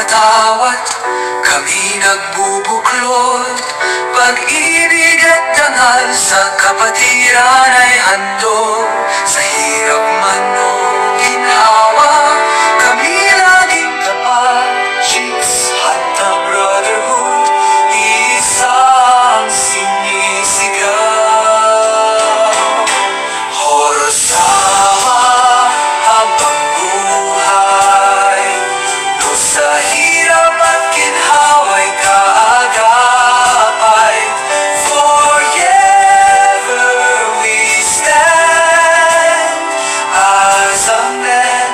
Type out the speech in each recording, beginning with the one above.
patawad, kami nagbubuklod. Pag-ibig at dangal sa kapatiran ay handog. Sa hirap man o ginhawa, kami laging tapat. Chicks, handa brotherhood, isang sinisigaw. Horo sama habang buhay, no sa hirap at ginhawa'y kaagapay. Forever we stand as a man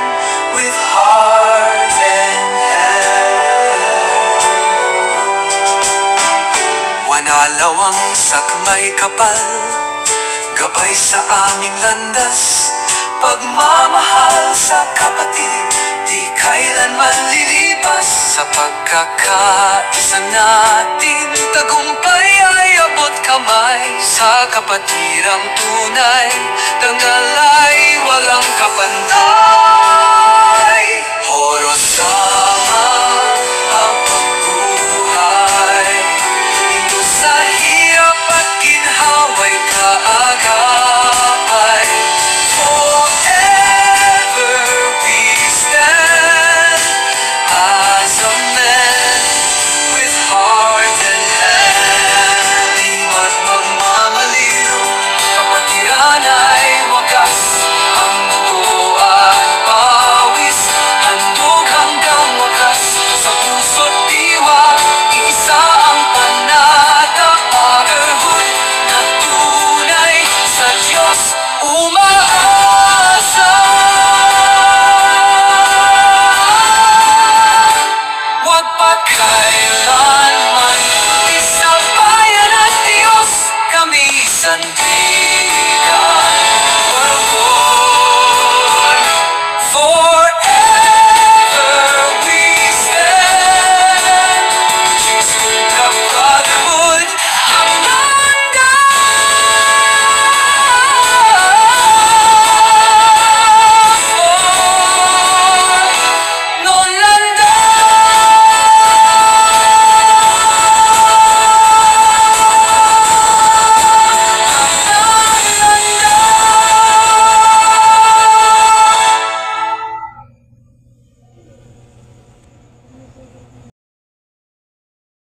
with heart and hand. Wanalawang sakmay kapal, gabay sa aming landas. Pagmamahal sa kapatid, di kailanman lilipas. Sa pagkakaisa natin, tagumpay ay abot kamay. Sa kapatirang tunay, dangal ay walang kapantay.